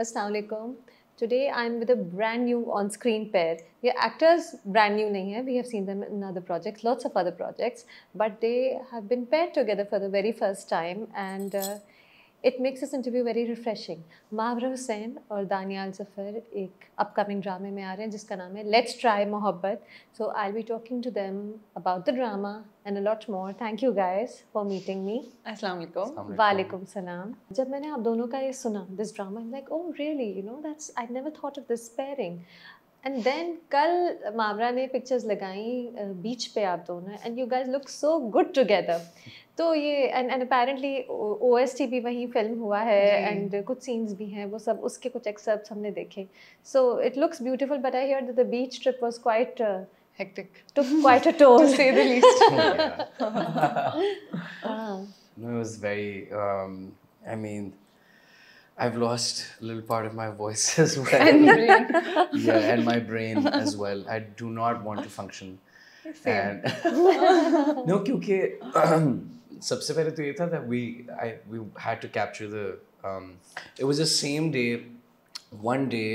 Assalamu alaikum. Today I'm with a brand new on-screen pair. ये actors brand new नहीं है. We have seen them in other projects, lots of other projects, but they have been paired together for the very first time, and it makes this interview very refreshing. Mahwara Hussain और दानियाल ज़फ़र एक upcoming drama में आ रहे हैं जिसका नाम है Let's Try Mohabbat. So I'll be talking to them about the drama and a lot more. Thank you guys for meeting me. अस्सलाम वालेकुम। वालेकुम सलाम। जब मैंने आप दोनों का ये सुना this drama, I'm like, oh really, you know, that's I never thought of this pairing. And then कल मावरा ने पिक्चर्स लगाई बीच पे आप दोनों, and you guys look so good together. तो ये and apparently OST भी वहीं फिल्म हुआ है and कुछ scenes भी हैं, वो सब उसके कुछ excerpts हमने देखे. So it looks beautiful, but I hear that the beach trip was quite Hectic. took quite a toll, To say the least. No, it was very. I mean, I've lost a little part of my voice as well. And brain. Yeah, and my brain as well. I do not want to function. Same. And no, क्योंकि सबसे पहले तो ये था that we had to capture the. It was the same day, one day,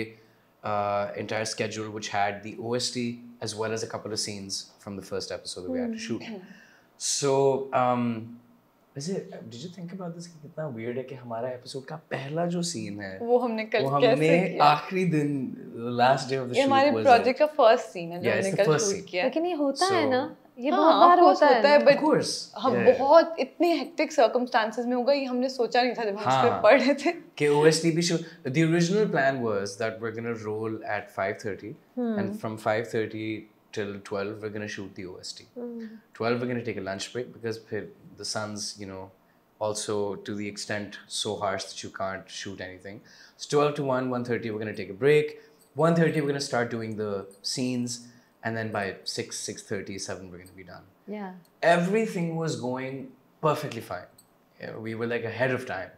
entire schedule which had the OST as well as a couple of scenes from the first episode that we had to shoot. So, did you think about this? कि कितना weird है कि हमारा episode का पहला जो scene है वो हमने कल वो कैसे हमने किया? आखिरी दिन last day of the ये shoot हमारे was प्रोजेक्ट का फर्स्ट सीन है जो Yeah, it's हमने the कल first शूट scene. किया है। लेकिन ये होता है So- ना, ये हाँ, बहुत बार of course होता है. of but course हम yeah. बहुत इतने हेक्टिक सर्कमस्टांसेस में होगा ये हमने सोचा नहीं था जब हम हाँ. स्क्रिप्ट पढ़ रहे थे। कि OST भी shoot. The original plan was that we're gonna roll at 5:30 and from 5:30 till 12 we're gonna shoot the OST. 12 we're gonna take a lunch break because फिर the sun's, you know, also to the extent so harsh that you can't shoot anything. So 12 to 1, 1:30 we're gonna take a break. 1:30 we're gonna start doing the scenes, and then by 6, 6:30, 7 we're gonna be done. Yeah. Everything was going perfectly fine. Yeah, we were like ahead of time.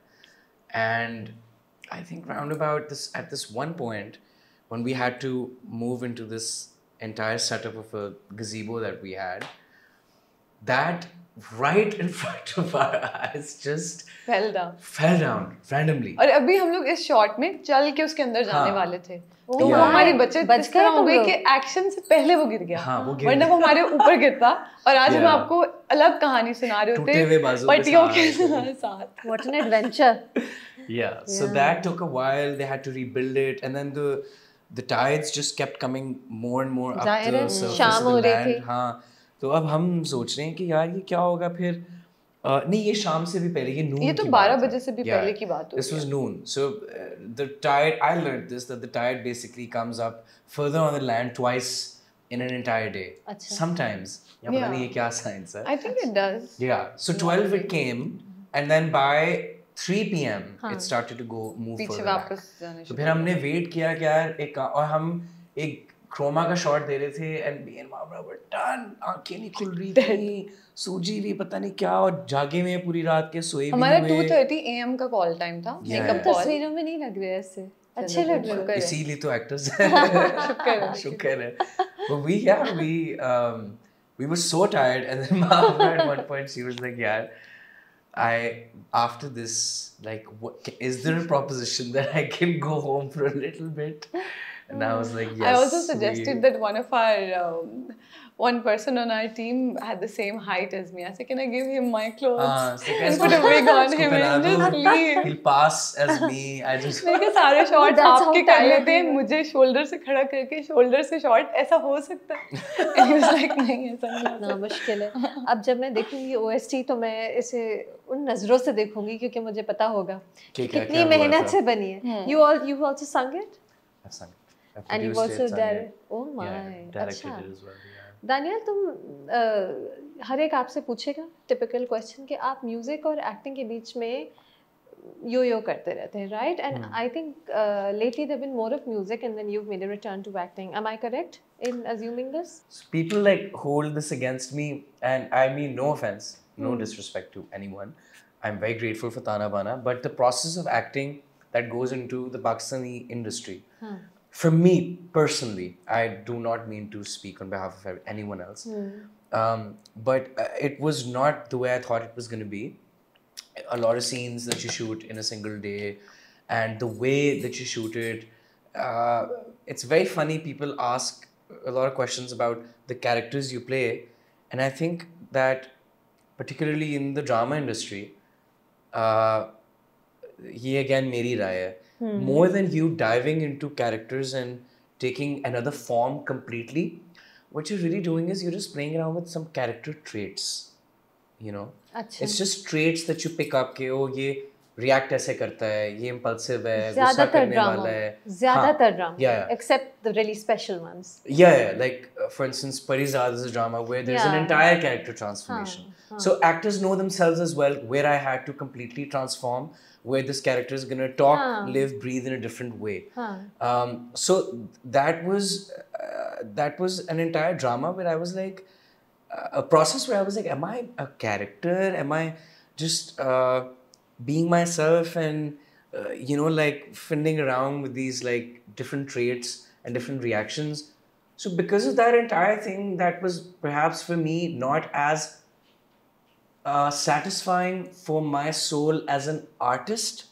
And I think roundabout this at this one point when we had to move into this entire setup of a gazebo that we had, that right in front of our eyes just Fell down. fell down randomly. और अभी हम लोग इस shot में चल के उसके अंदर जाने हाँ. वाले थे Oh तो वो my. हमारी बचत बच इस तरह गए हो तुम गई लोग? कि एक्शन से पहले वो गिर गया हाँ, वो गिर वरना गया. वो हमारे ऊपर गिरता और आज हम Yeah. आपको अलग कहानी सुना रहे टूटे हुए होते बाजों के पट्टियों के साथ. साथ What an adventure. Yeah. So that took a while. They had to rebuild it, and then the tides just kept coming more and more up जाहिर the है, surface शाम of हो the रही land. थी. हाँ. तो अब हम सोच रहे हैं कि यार ये क्या होगा फिर. नहीं ये शाम से भी पहले ये noon ये तो की 12 बात है. बजे से भी Yeah. पहले की बात हो This गई was है। noon. So the tide. I learned this that the tide basically comes up further on the land twice in an entire day. अच्छा. Sometimes. या पता Yeah. नहीं ये क्या science है. I think it does Yeah. So 12 it came, and then by 3 p.m. it started to go move पीछे further back. वापस जाने तो शुरू फिर हमने वेट किया कि यार एक और हम एक क्रोमा का शॉट दे रहे थे and me and Mawra were done. आंखें नहीं खुल रही थी, सूजी भी पता नहीं क्या, और जागे में पूरी रात के सोए भी हमारा नहीं हुए. 2:30 AM का कॉल टाइम था Yeah. मेकअप कॉल तस्वीरों में नहीं लग रहे ऐसे अच्छे लग रहे हो. शुक्र है। इसीलिए तो एक्टर्स शुक्र है। शुक्र है. But we were so tired, and then Mahavra at one point she was like, "Yeah, after this, like, is there a proposition that I can go home for a little bit?" And I was like, "Yes." I also suggested that one person on our team had the same height as me. I said, can I give him my clothes and put a wig on him and just leave? He'll pass as me. I just मैंने कहा सारे shot That's how आपके कर tired लेते हैं you were. मुझे shoulder से खड़ा करके शोल्डर से शॉट ऐसा हो सकता है and he was like नहीं ऐसा नहीं हो ना मुश्किल है. अब जब मैं देखूंगी OST तो मैं इसे उन नजरों से देखूंगी क्योंकि मुझे पता होगा कि क्या कितनी हुआ मेहनत था? से बनी है. You also sung it I've sung it. I've and you've produced also it, sung directed. it. Oh my. Yeah, directed अच्छा. it as well. Yeah. Daniyal तुम हर एक आपसे पूछेगा टिपिकल क्वेश्चन कि आप म्यूजिक और एक्टिंग के बीच में यो करते रहते हैं, right? And I think lately there been more of music and then you've made a return to acting. Am I correct in assuming this? So people like hold this against me, and I mean no offense, no disrespect to anyone. I'm very grateful for Tana Bana, but the process of acting that goes into the Pakistani industry, for me personally, I do not mean to speak on behalf of anyone else, but it was not the way I thought it was going to be. A lot of scenes that you shoot in a single day, and the way that you shoot it. It's very funny. People ask a lot of questions about the characters you play, and I think that particularly in the drama industry, ये again मेरी राय है, more than you diving into characters and taking another form completely, what you're really doing is you're just playing around with some character traits, you know. It's just traits that you pick up कि ओ ये react ऐसे करता है, ये impulsive है, गुस्सा करने वाला है. ज़्यादातर drama, yeah. except the really special ones. Yeah, like for instance, Parizad is a drama where there's an entire character transformation. So actors know themselves as well, where I had to completely transform, where this character is gonna talk, live, breathe in a different way. So that was an entire drama where I was like, a process where I was like, am I a character? Am I just being myself and you know, like fiddling around with these like different traits and different reactions? So because of that entire thing, that was perhaps for me not as satisfying for my soul as an artist.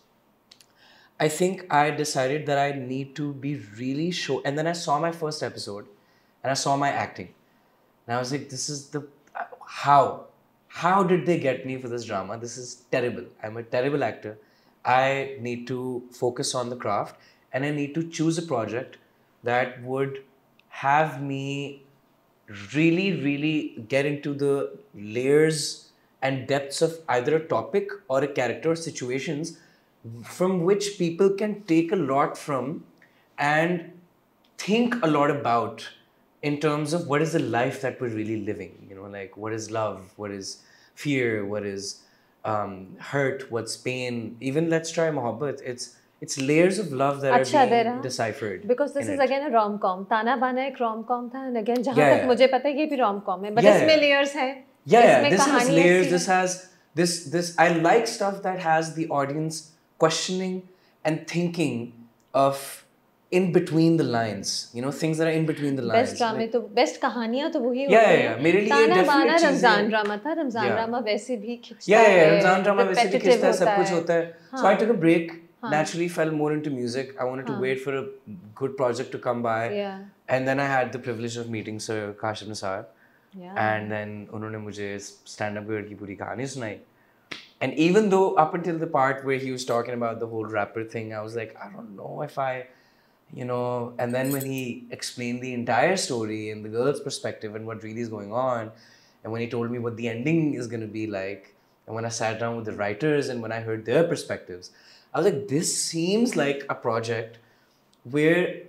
I think I decided that I need to be really sure. And then I saw my first episode and I saw my acting. And I was like, this is the... How did they get me for this drama? This is terrible. I'm a terrible actor. I need to focus on the craft and I need to choose a project that would have me really, really get into the layers and depths of either a topic or a character or situations from which people can take a lot from and think a lot about in terms of what is the life that we're really living, you know, like what is love, what is fear, what is hurt, what's pain. Even let's try Mohabbat. It's layers of love that are being deciphered. Because this is again a rom-com. Tana Bana एक rom-com था, and again जहाँ तक मुझे पता है ये भी rom-com है. But इसमें layers है. Yeah, this has layers. This has this. I like stuff that has the audience questioning and thinking of in between the lines, you know, things that are in between the lines. Best drama तो best कहानियाँ तो वही होती हैं. Yeah. मेरे लिए ताना बाना रमजान ड्रामा था. रमजान ड्रामा वैसे भी खिंचता है. Yeah. रमजान ड्रामा वैसे भी खिंचता है. सब कुछ होता है. So I took a break. Naturally fell more into music. I wanted to wait for a good project to come by. Yeah. And then I had the privilege of meeting Sir Kashif Nisar. Yeah. And then उन्होंने मुझे stand-up girl की पूरी कहानी सुनाई. And even though up until the part where he was talking about the whole rapper thing, I was like, I don't know if I, you know. And then when he explained the entire story and the girl's perspective and what really is going on, and when he told me what the ending is going to be like, and when I sat down with the writers and when I heard their perspectives, I was like, this seems like a project where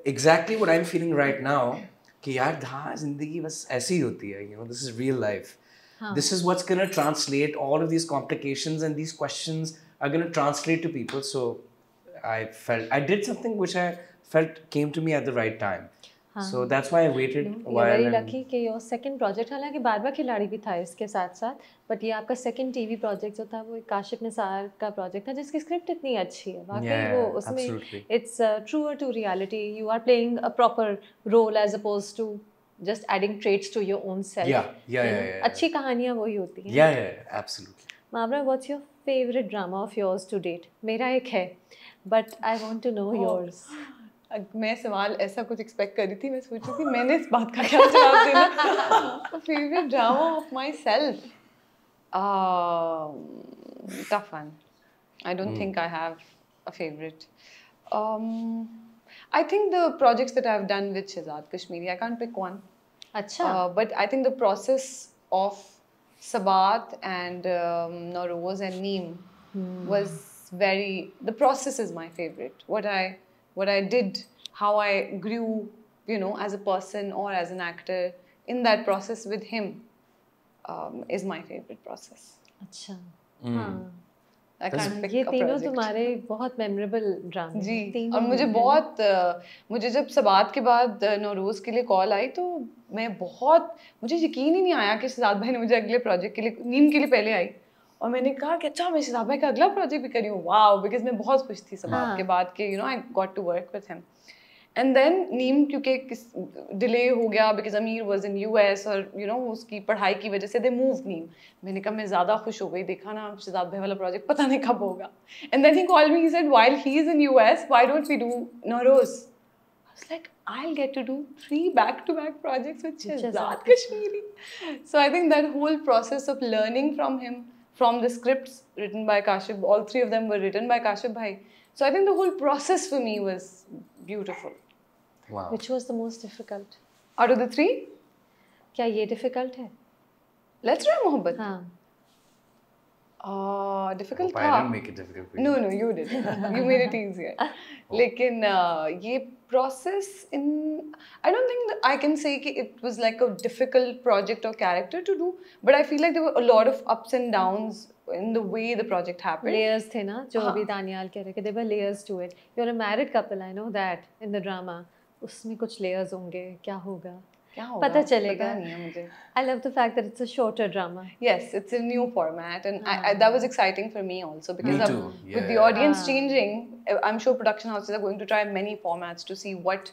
exactly what I'm feeling right now, कि यार हाँ जिंदगी बस ऐसी ही होती है, you know, this is real life. This is what's going to translate all of these complications, and these questions are going to translate to people. So I felt I did something which I felt came to me at the right time. So that's why I waited a while. You're very lucky कि your second project, हालांकि बार-बार खिलाड़ी भी था इसके साथ-साथ, but ये आपका second TV project जो था वो काशिफ निसार का project था जिसकी script इतनी अच्छी है. वाकई वो उसमें it's truer to reality. You are playing a proper role as opposed to just adding traits to your own self. Yeah. अच्छी कहानियाँ वही होती हैं. Yeah, absolutely. Mavra, what's your favorite drama of yours to date? मेरा एक है, but I want to know yours. मैं सवाल ऐसा कुछ एक्सपेक्ट कर रही थी. मैं सोच रही थी मैंने इस बात का क्या जवाब देना. Favorite drama of myself. Tough one. I don't think I have a favorite. I think the projects that I've done with Shehzad Kashmiri, I can't pick one. अच्छा. But I think the process of Sabat and Noroz and Neem was very... The process is my favorite. What I did, how I grew, you know, as a person or as an actor in that process with him is my favorite process. अच्छा. हाँ. ये तीनों तुम्हारे बहुत memorable ड्रामे जी. और मुझे जब सबात के बाद नौरोज के लिए कॉल आई तो मुझे यकीन ही नहीं आया कि शहजाद भाई ने मुझे अगले प्रोजेक्ट के लिए, नीम के लिए पहले आई और मैंने कहा कि अच्छा मैं शहजाद भाई का अगला प्रोजेक्ट भी करी हूँ. वाओ, बिकॉज मैं बहुत खुश थी सबात के बाद कि you know I got to work with him. And then नीम क्योंकि डिले हो गया because अमीर was in US और उसकी पढ़ाई की वजह से they moved नीम. मैंने कहा मैं ज़्यादा खुश हो गई, देखा ना शहजाद भाई वाला प्रोजेक्ट पता नहीं कब होगा. And then he called me, he said while he's in US why don't we do Nowroz? I was like, I'll get to do 3 back-to-back projects with Shehzad Kashmiri. So I think that whole process of learning from him, from the scripts written by Kashif, all 3 of them were written by Kashif Bhai. So I think the whole process for me was beautiful. Wow. Which was the most difficult? Out of the 3? क्या ये difficult है? Let's Try Mohabbat. हाँ. Difficult I didn't make it difficult for you. No, you did. You made it easier. लेकिन ये process I don't think that I can say कि it was like a difficult project or character to do, but I feel like there were a lot of ups and downs in the way the project happened. Layers थे ना जो अभी दानियाल कह रहे कि there were layers to it. You're a married couple, I know that in the drama. उसमें कुछ layers होंगे, क्या होगा? पता चलेगा. पता नहीं है मुझे. I love the fact that it's a shorter drama. Yes, it's a new format, and that was exciting for me also because Me too. with the audience changing, I'm sure production houses are going to try many formats to see what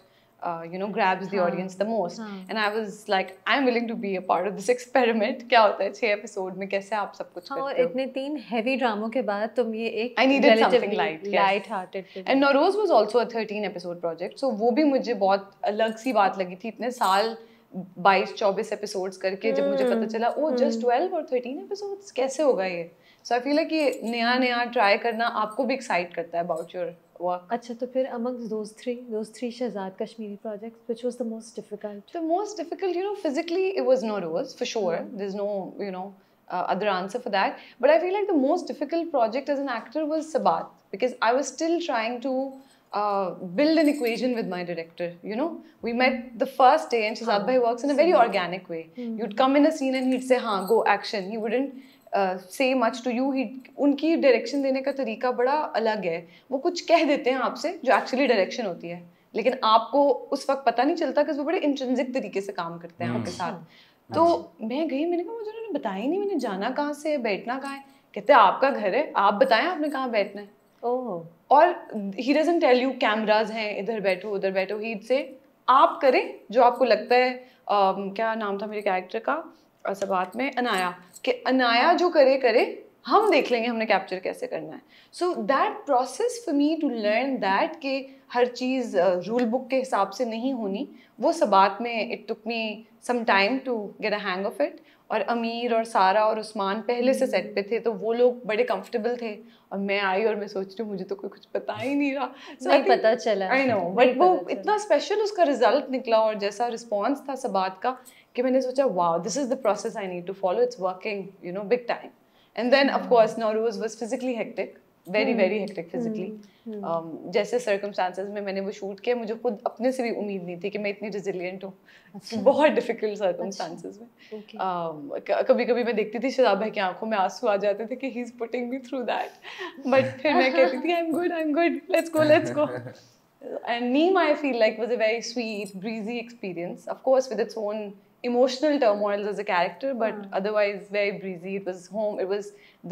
grabs the audience the most. And I was like, I'm willing to be a part of this experiment. क्या होता है 6 episode में कैसे आप सब कुछ करते हो? और इतने 3 heavy ड्रामों के बाद तुम ये एक I needed something light hearted. And Nowroz was also a 13 episode project, so वो भी मुझे बहुत अलग सी बात लगी थी. इतने साल 22-24 एपिसोड्स करके जब मुझे पता चला just 12 और 13 एपिसोड्स कैसे होगा ये. So I feel like ये नया ट्राई करना आपको भी excite करता है about your work. अच्छा तो फिर amongst those three Shehzad Kashmiri projects, which was the most difficult? The most difficult, physically it was Nowroz for sure. There's no other answer for that. But I feel like the most difficult project as an actor was Sabat, because I was still trying to build an equation with my director. We met the first day and Shehzad Bhai works in a very organic way. You'd come in a scene and he'd say, हाँ, go, action. He wouldn't say much to you. उनकी direction देने का तरीका बड़ा अलग है. वो कुछ कह देते हैं आपसे जो actually direction होती है, लेकिन आपको उस वक्त पता नहीं चलता कि वो बड़े intrinsic तरीके से काम करते हैं आपके साथ. तो मैं गई, मैंने कहा मुझे उन्होंने बताया ही नहीं, मैंने जाना कहाँ से है, बैठना कहाँ है. कहते हैं आपका घर है, आप बताएं आपने कहाँ बैठना है. और he doesn't tell you cameras हैं, इधर बैठो उधर बैठो. He'd say आप करें जो आपको लगता है. क्या नाम था मेरे कैरेक्टर का सबात में, अनाया, कि अनाया जो करे हम देख लेंगे हमने कैप्चर कैसे करना है. So that process for me to learn that कि हर चीज़ रूल बुक के हिसाब से नहीं होनी, वो सबात में it took me some time to get a hang of it. और अमीर और सारा और उस्मान पहले से सेट पे थे, तो वो लोग बड़े कंफर्टेबल थे, और मैं आई और मैं सोच रही हूँ मुझे तो कोई कुछ पता ही नहीं रहा. नहीं पता चला. आई नो, बट वो इतना स्पेशल उसका रिजल्ट निकला और जैसा रिस्पॉन्स था सबात का कि मैंने सोचा wow, this is the process I need to follow, it's working big time. And then of course Nowroz was physically hectic, very hectic physically. जैसे circumstances में मैंने वो शूट किया, मुझे खुद अपने से भी उम्मीद नहीं थी कि मैं इतनी resilient हूँ. बहुत difficult circumstances में. कभी-कभी मैं देखती थी शहजाद भाई की आंखों में आंसू आ जाते थे कि he's putting me through that. But फिर मैं कहती थी I'm good, let's go. And Neem, I feel like, was a very sweet, breezy experience. Of course, with its own emotional turmoil as a character, but otherwise very breezy. It was home.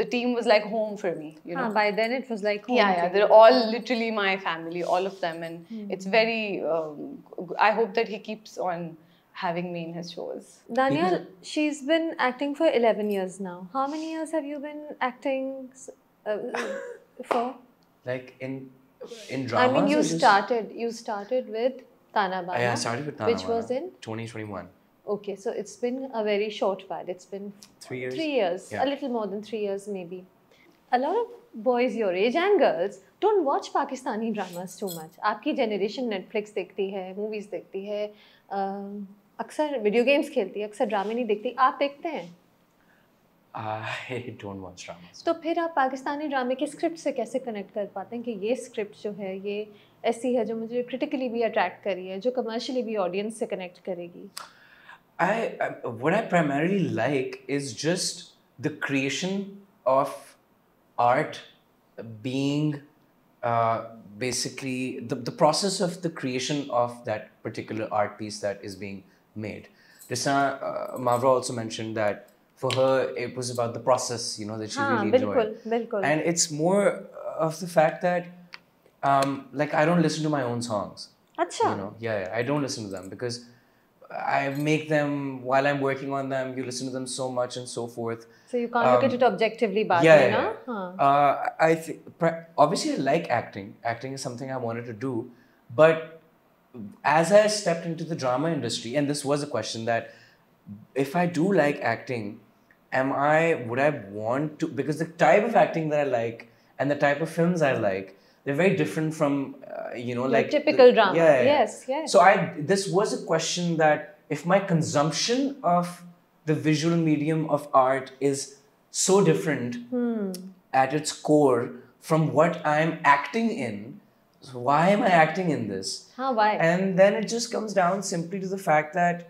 The team was like home for me. By then it was like home. Yeah. They're all literally my family, all of them, and it's very. I hope that he keeps on having me in his shows. Daniel, she's been acting for 11 years now. How many years have you been acting for? Like in dramas. I mean, you started with Tana Bana. I started with Tana which Bana, was in 2021. Okay, so it's been a very short while. It's been 3 years. 3 years, Yeah. a little more than 3 years maybe. A lot of boys your age and girls don't watch Pakistani dramas too much. आपकी generation Netflix देखती है, movies देखती है, अक्सर video games खेलती है, अक्सर ड्रामे नहीं देखती. आप देखते हैं? I don't watch dramas. तो फिर आप पाकिस्तानी ड्रामे के स्क्रिप्ट से कैसे कनेक्ट कर पाते हैं कि ये स्क्रिप्ट जो है ये ऐसी है जो मुझे क्रिटिकली भी अट्रैक्ट करी है, जो कमर्शियली भी ऑडियंस से कनेक्ट करेगी? What I primarily like is just the creation of art being basically the process of the creation of that particular art piece that is being made. Mavra also mentioned that for her it was about the process, that she really enjoyed. And it's more of the fact that like I don't listen to my own songs. Acha. You know, yeah, I don't listen to them because I make them while I'm working on them. You listen to them so much and so forth. So you can't look at it objectively, baat Yeah, hai yeah, na? yeah. Haan. I think obviously I like acting. Acting is something I wanted to do, but as I stepped into the drama industry, and this was a question that if I do like acting, would I want to, because the type of acting that I like and the type of films I like, they're very different from, like typical drama. Yeah, yeah. Yes, yes. So this was a question that if my consumption of the visual medium of art is so different at its core from what I'm acting in, so why am I acting in this? Why? And then it just comes down simply to the fact that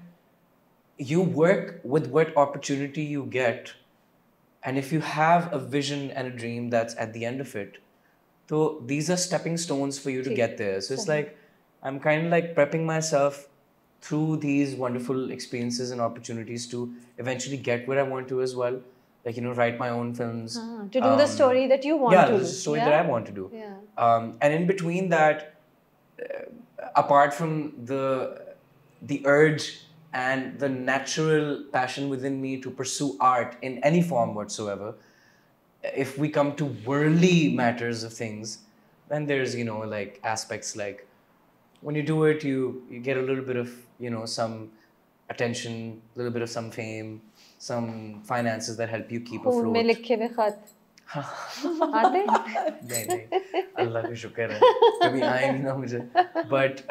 you work with what opportunity you get, and if you have a vision and a dream that's at the end of it, so these are stepping stones for you to get there. So it's like I'm kind of like prepping myself through these wonderful experiences and opportunities to eventually get where I want to as well. Like, write my own films. To do the story that you want to do. Yeah, the story that I want to do. Yeah. And in between that, apart from the urge and the natural passion within me to pursue art in any form whatsoever, if we come to worldly matters of things, then there's, like aspects like when you do it, you get a little bit of, some attention, a little bit of some fame, some finances that help you keep afloat. में लिखे हुए खत आते? नहीं अल्लाह का शुक्र है कभी आए नहीं ना मुझे. But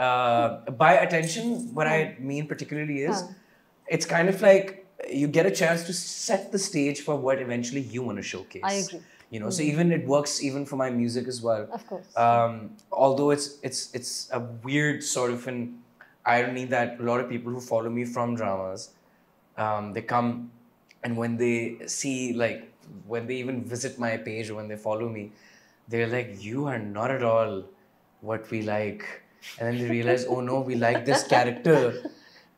by attention, what I mean particularly is it's kind of like you get a chance to set the stage for what eventually you want to showcase. I agree. So even it works even for my music as well. Of course. Although it's a weird sort of an irony that a lot of people who follow me from dramas, they come and when they see, like, when they even visit my page or when they follow me, they're like, you are not at all what we like. And then they realize, oh no, we like this character.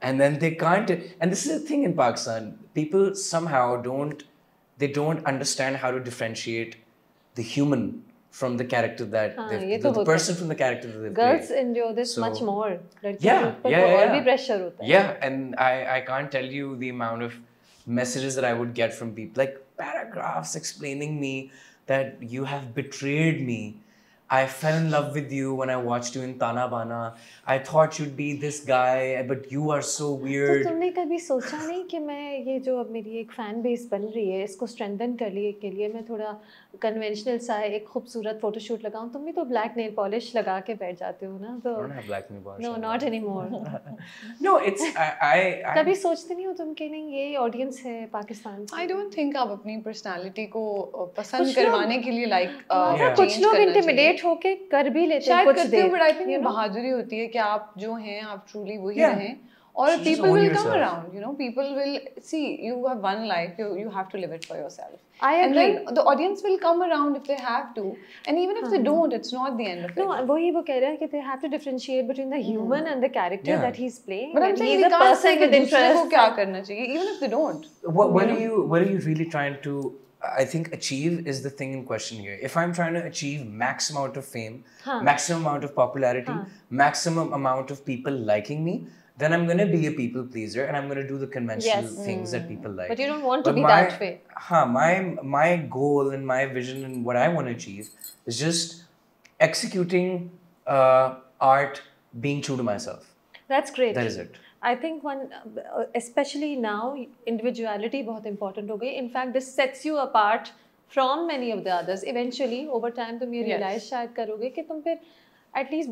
And then they can't, and this is the thing in Pakistan, people somehow don't understand how to differentiate the human from the character that the person from the character that they play. Girls endure this much more. Yeah. pressure hota hai. Yeah, and I can't tell you the amount of messages that I would get from people, like paragraphs explaining me that you have betrayed me. I fell in love with you when I watched you in Tana Bana. I thought you'd be this guy, but you are so weird. तो तुमने कभी सोचा नहीं कि मैं ये जो अब मेरी एक फैन बेस बन रही है इसको स्ट्रेंथन कर लिए के लिए मैं थोड़ा कन्वेंशनल सा एक खूबसूरत फोटोशूट लगाऊं? तुम भी तो ब्लैक नेल पॉलिश लगा के बैठ जाते हो ना? तो I don't have black nail polish. No, not anymore. No, it's I कभी सोचते नहीं हो तुम कि नहीं ये ऑडियंस है पाकिस्तान से? I don't think आप अपनी personality को पसंद करवाने के लिए कुछ लोग इंटिमिडेट होके कर भी लेते हैं कुछ देर. But I think बहादुरी होती है कि आप जो हैं आप truly वही रहें. Or people will come around, people will see, you have one life, you have to live it for yourself. I agree. And then the audience will come around if they have to. And even if they don't, it's not the end of it. No, वो कह रहा है कि they have to differentiate between the human and the character that he's playing. But I'm saying he's a person with interest. को क्या करना चाहिए, even if they don't. What are you really trying to, I think, achieve is the thing in question here. If I'm trying to achieve max amount of fame, maximum amount of popularity, maximum amount of people liking me, then I'm going to be a people pleaser and I'm going to do the conventional things that people like. But you don't want to be that way. My goal and my vision and what I want to achieve is just executing art, being true to myself. That's great. That is it. I think especially now, individuality बहुत important हो गई. In fact, this sets you apart from many of the others. Eventually, over time, तुम ये realize शायद करोगे कि तुम फिर at least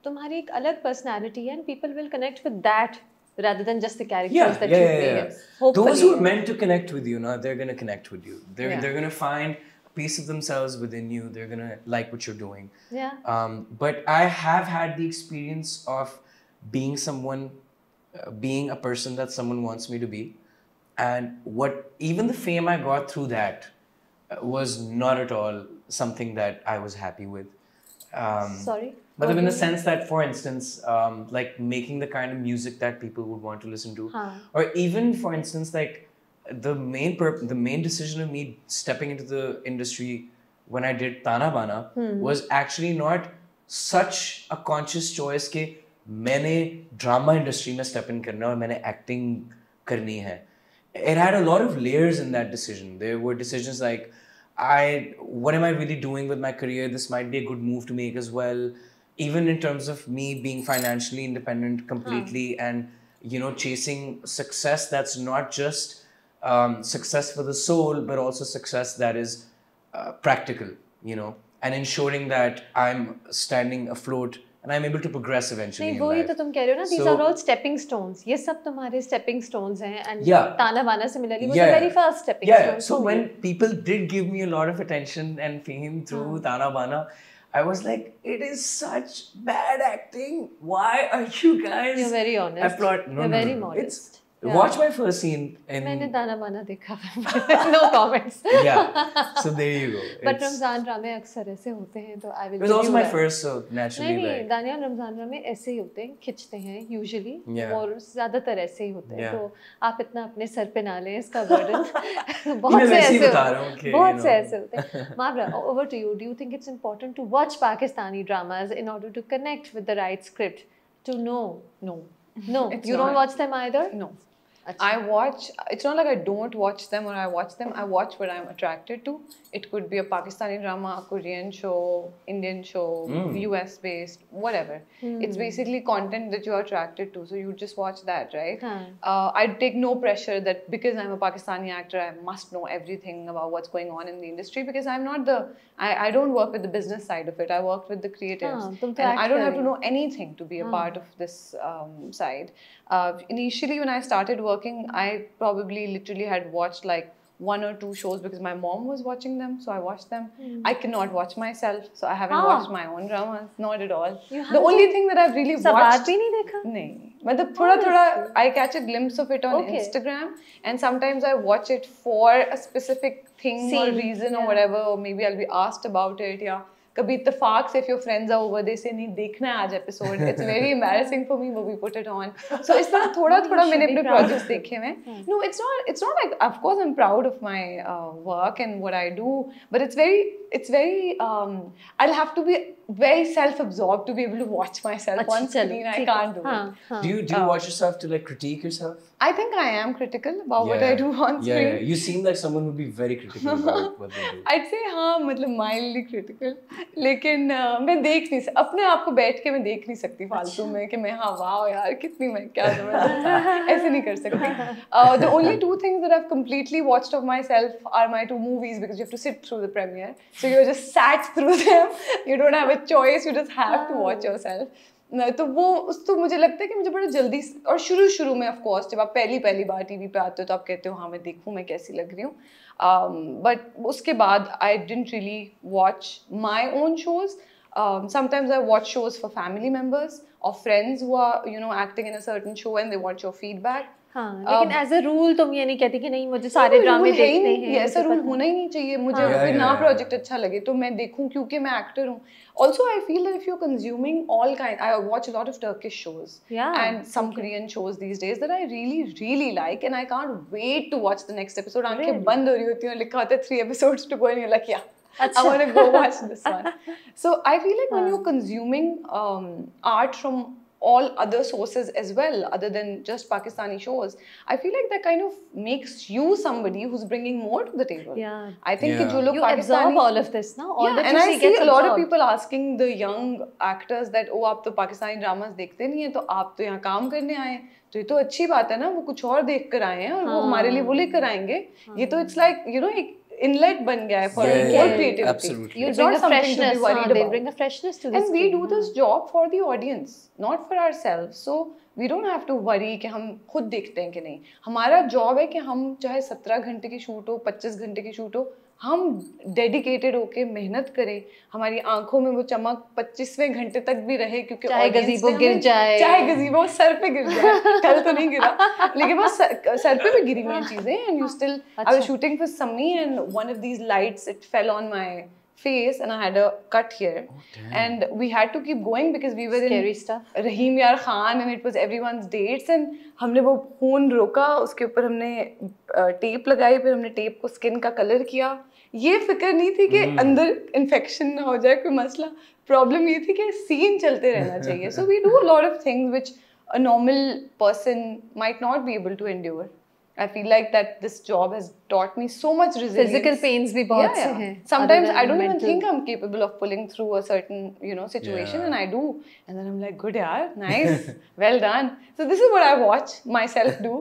तुम्हारी एक अलग personality है and people will connect with that rather than just the characters that you play. Hopefully. Those who are meant to connect with you, they're going to connect with you. They're going to find a piece of themselves within you. They're going to like what you're doing. Yeah. But I have had the experience of being someone, being a person that someone wants me to be. And even the fame I got through that was not at all something that I was happy with. Sorry? But in the sense that, for instance, like making the kind of music that people would want to listen to, or even, for instance, like the main decision of me stepping into the industry when I did Tana Bana was actually not such a conscious choice. Ke मैंने drama industry में step in करना है और मैंने acting करनी है. It had a lot of layers in that decision. There were decisions like, what am I really doing with my career? This might be a good move to make as well. Even in terms of me being financially independent completely and chasing success that's not just success for the soul, but also success that is practical, and ensuring that I'm standing afloat and I'm able to progress eventually नहीं in वही life. तो तुम कह रहे हो ना, these So- are all stepping stones. ये सब तुम्हारे stepping stones हैं, and Yeah. ताना बाना similarly was Yeah. the very first stepping Yeah, stone. so for when you. people did give me a lot of attention and fame through Tana Bana, I was like, it is such bad acting. Why are you guys? You're very honest. applaud- You're very It's, modest. Yeah. Watch my first scene in. मैंने ताना बाना देखा. No comments. Yeah, so there you go. But It's- Ramzan ड्रामे अक्सर ऐसे होते हैं, तो I will It was give also you my that. first, so naturally नहीं like. दानियाल रमजान ड्रामे ऐसे ही होते हैं, खिंचते हैं यूजुअली, Yeah. और ज़्यादातर ऐसे ही होते हैं. Yeah. तो आप इतना अपने सर पे ना लें इसका बर्डन. मैं बहुत से वैसे ही ऐसे बता रहा हूँ कि, बहुत से ऐसे होते हैं. Mavra, over to you. Do you think it's important to watch Pakistani dramas in order to connect with the right script? To know? No. No, It's you don't not. watch them either? No. अच्छा. I watch, it's not like I don't watch them or I watch them. I watch what I'm attracted to. It could be a Pakistani drama, a Korean show, Indian show, US based, whatever. It's basically content that you're attracted to. So you just watch that, right? I take no pressure that because I'm a Pakistani actor, I must know everything about what's going on in the industry, because I'm not I don't work with the business side of it. I work with the creatives. तुम तो And act I don't have कर to रही know anything to be a part of this side. Initially, when I started working, I probably literally had watched like 1 or 2 shows because my mom was watching them, so I watched them. I cannot watch myself, so I haven't watched my own dramas, not at all. The only thing that I've really सवाद watched, भी नहीं देखा? नहीं, मतलब थोड़ा I catch a glimpse of it on Okay. Instagram, and sometimes I watch it for a specific thing or Scene, reason or yeah. whatever, or maybe I'll be asked about it, या कभी इत्तेफाक से if your friends are over, they say नहीं देखना है आज episode. It's very embarrassing for me, but we put it on. So इस तरह थोड़ा मैंने अपने projects देखे हैं. No, it's not like, of course I'm proud of my work and what I do, but it's very I'll have to be very self-absorbed to be able to watch myself on screen. I can't do it. Do you watch yourself to like critique yourself? I think I am critical about what I do on screen. Yeah. You seem like someone who'd be very critical about what they do. I'd say हाँ, मतलब mildly critical. लेकिन मैं देख नहीं अपने आप को बैठ के मैं देख नहीं सकती फालतू में कि मैं हाँ वाह यार कितनी मैं क्या ऐसे नहीं कर सकती. The only 2 things that I've completely watched of myself are my 2 movies, because you have to sit through the premiere, so you're just sat through them. You don't have a choice. You just have to watch yourself. तो वो तो मुझे लगता है कि मुझे बड़ा जल्दी, और शुरू में ऑफ कोर्स जब आप पहली बार टीवी पे आते हो तो आप कहते हो हाँ मैं देखूँ मैं कैसी लग रही हूँ, बट उसके बाद I didn't really watch my own shows. Sometimes I watch shows for family members or friends who are acting in a certain show and they want your feedback. हाँ, लेकिन एज अ रूल तुम ये नहीं कहती कि नहीं मुझे सारे ड्रामे देखने हैं. ऐसा रूल होना ही नहीं चाहिए. मुझे कोई ना प्रोजेक्ट अच्छा लगे तो मैं देखूं क्योंकि मैं एक्टर हूँ. Also, I feel that if you're consuming all kind, I watch a lot of Turkish shows and some Korean shows these days that I really like, and I can't wait to watch the next episode. आंखें बंद हो रही होती हैं और लिखा होता है 3 episodes to go and you're like yeah. I want to go watch this one. So I feel like when you're consuming art from all other sources as well, other than just Pakistani shows, I feel like that kind of makes you somebody who's bringing more to the table. Yeah. I think कि जो लोग You Pakistani, absorb all of this, no? All that and you I see see gets a lot of absorbed. people asking the young actors that oh आप तो Pakistani dramas देखते नहीं हैं तो आप तो यहाँ काम करने आए हैं, तो ये तो अच्छी बात है ना, वो कुछ और देख कर आए हैं और वो हमारे लिए वो लेकर आएंगे. ये तो it's like एक inlet बन गया है for more creativity. Absolutely. You It's bring not a something to be freshness. worried They about. bring a freshness to this. And we do this job for the audience, not for ourselves. So we don't have to worry कि हम खुद देखते हैं कि नहीं. हमारा job है कि हम चाहे 17 घंटे की शूट हो, 25 घंटे की शूट हो, हम डेडिकेटेड होके मेहनत करें, हमारी आंखों में वो चमक 25वें घंटे तक भी रहे, क्योंकि चाहे गज़ीबो गिर जाए, चाहे गज़ीबो सर पे गिर जाए, कल तो नहीं गिरा, लेकिन वो सर पे भी गिरी हुई हैं चीजें. And you still, I was shooting for Sammi and one of these lights, it fell on my face and I had a cut here. And we had to keep going because we were Scary in stuff. Rahim Yar Khan and it was everyone's dates, and हमने वो खून रोका, उसके ऊपर हमने tape लगाई, फिर हमने टेप को स्किन का कलर किया, ये फिक्र नहीं थी कि अंदर इन्फेक्शन ना हो जाए, कोई मसला. प्रॉब्लम ये थी कि सीन चलते रहना चाहिए. So we do a lot of things which a normal person might not be able to endure. I feel like that this job has taught me so much resilience. Physical pains भी बहुत से हैं. Sometimes other I than don't even mental. think I'm capable of pulling through a certain, situation, Yeah. and I do. And then I'm like, good yaar, nice, well done. So this is what I watch myself do.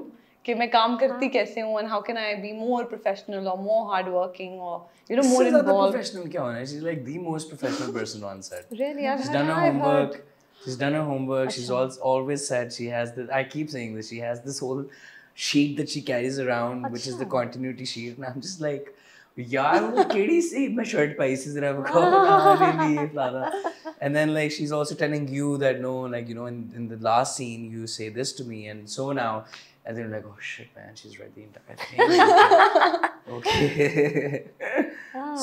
कि मैं काम करती कैसे हूँ, and how can I be more professional or more hardworking or more इससे ज़्यादा involved. professional क्या होना है? She's like the most professional person on set. Really, She's done her I've heard. homework. She's done her homework. She's always said she has this. I keep saying this. She has this whole sheet that she carries around, which is the continuity sheet, and I'm just like, यार वो केड़ी सी मैं shirt पाई सी जरा वो really flaना. And then like she's also telling you that no, like in the last scene you say this to me, and so now, and then you're like, oh shit, man, she's read the entire thing. Okay.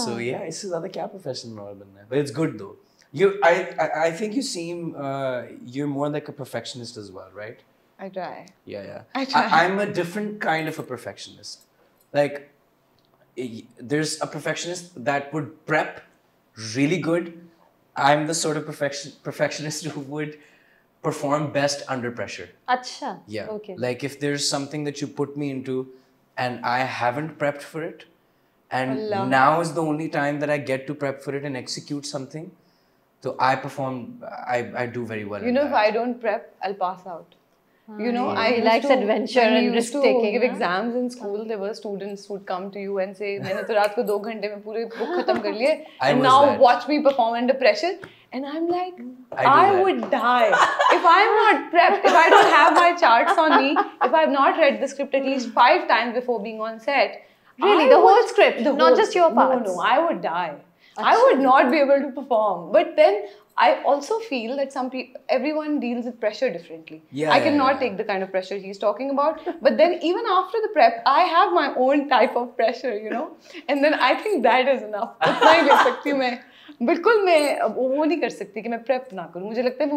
So yeah, इससे ज़्यादा क्या professional और बनना है? But it's good though. I think you seem you're more like a perfectionist as well, right? I try. Yeah. I try. I'm a different kind of a perfectionist. Like, there's a perfectionist that would prep really good. I'm the sort of perfectionist who would perform best under pressure. अच्छा. Yeah. Okay. Like if there's something that you put me into and I haven't prepped for it, and Allah. now is the only time that I get to prep for it and execute something, so I perform, I do very well. If I don't prep, I'll pass out. He I likes used to, adventure when we and used to risk-taking, give huh? exams in school, there were students who would come to you and say, मैंने तो रात को 2 घंटे में पूरे book खत्म कर लिए, I and was now that. watch me perform under pressure. And I'm like, I do I that. would die if I'm not prepped, if I don't have my charts on me, if I've not read the script at least 5 times before being on set. Really? The whole script, not just your parts? No, I would die. I would not be able to perform. But then I also feel that everyone deals with pressure differently. Yeah, I cannot yeah. take the kind of pressure he's talking about. But then even after the prep, I have my own type of pressure, And then I think that is enough. उतना ही ले सकती हूँ मैं. बिल्कुल मैं वो नहीं कर सकती कि मैं prep ना करूँ. मुझे लगता है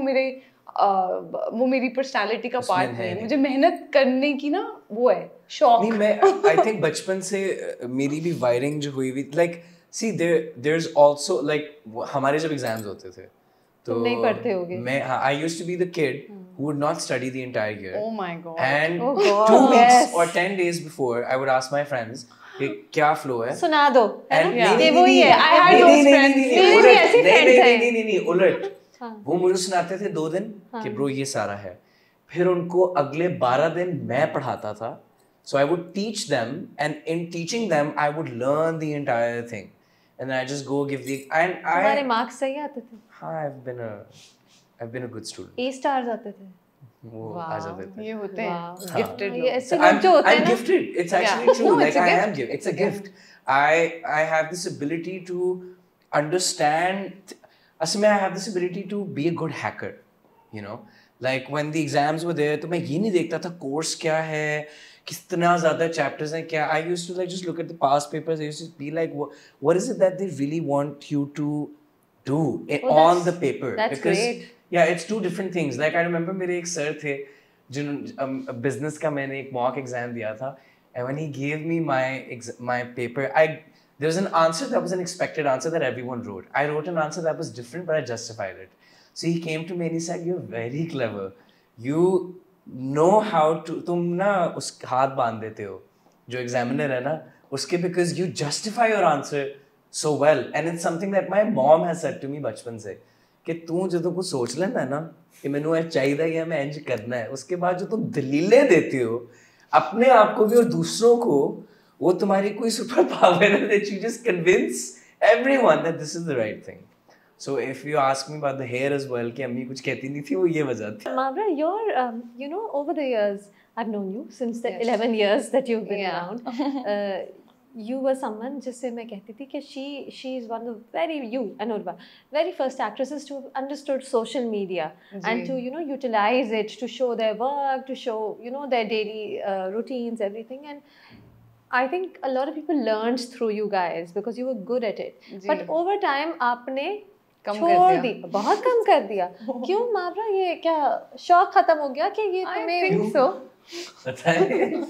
वो मेरी personality का part नहीं है. मुझे मेहनत करने की ना वो है शौक. नहीं मैं I think बचपन से मेरी भी wiring जो हुई हुई like see there's also like हमारे जब exams होते थे तो तुम नहीं पढ़ते होगे. I used to be the kid who would not study the entire year. Oh my God. And Oh God, 2 weeks yes. or 10 days before, I would ask my friends कि क्या flow है. सुना दो. And ये वही है. I had those friends. मेरे भी ऐसे friends हैं. नहीं उलट. वो मुझे सुनाते थे 2 दिन कि ब्रो ये सारा है. फिर उनको अगले 12 दिन मैं पढ़ाता था. So I would teach them, and in teaching them, I would learn the entire thing. And then I just go give the तुम्हारे marks सही आते थे. हाँ, I've been a good student. A stars आते थे. वो आ जाते थे. ये होते हैं gifted ये लोग. ऐसे लोग जो होते हैं I'm ना. gifted. It's actually true. No, like it's a I gift. am gifted. It's a gift. I have this ability to understand. Asme, I have this ability to be a good hacker. Like when the exams were there, तो मैं ये नहीं देखता था course क्या है, कितना ज़्यादा chapters हैं क्या. I used to like just look at the past papers. I used to be like, what is it that they really want you to do on the paper? That's because great. yeah, it's 2 different things. Like I remember मेरे एक sir थे जिन्होंने business का मैंने एक mock exam दिया था, and when he gave me my paper, there was an answer that was an expected answer that everyone wrote. I wrote an answer that was different, but I justified it. So he came to me and he said, "You're very clever. You know how to." तुम ना उस हाथ बांध देते हो जो examiner है ना उसके, because you justify your answer so well, and it's something that my mom has said to me बचपन से कि तू जो कुछ सोच लेना है ना कि मैंने ये चाहिए या मैं इंज करना है, उसके बाद जो तुम दलीलें देते हो अपने आप को भी और दूसरों को, वो तुम्हारी कोई सुपर पावर है that you just convince everyone that this is the right thing. So if you ask me about the hair as well, कि अम्मी कुछ कहती नहीं थी, वो ये वजह थी. Mavra, you're, over the years, I've known you since the 11 years that you've been around. You were someone जिससे मैं कहती थी कि she is one of Anurva, very first actresses to have understood social media and to utilize it to show their work, to show their daily routines, everything. And I think a lot of people learned through you guys because you were good at it. But over time, आपने कम कर छोड़ दिया। दी, बहुत कम कर दिया। क्यों मावरा, ये क्या शौक खत्म हो गया कि ये I तुम्हें? think so. बताइए।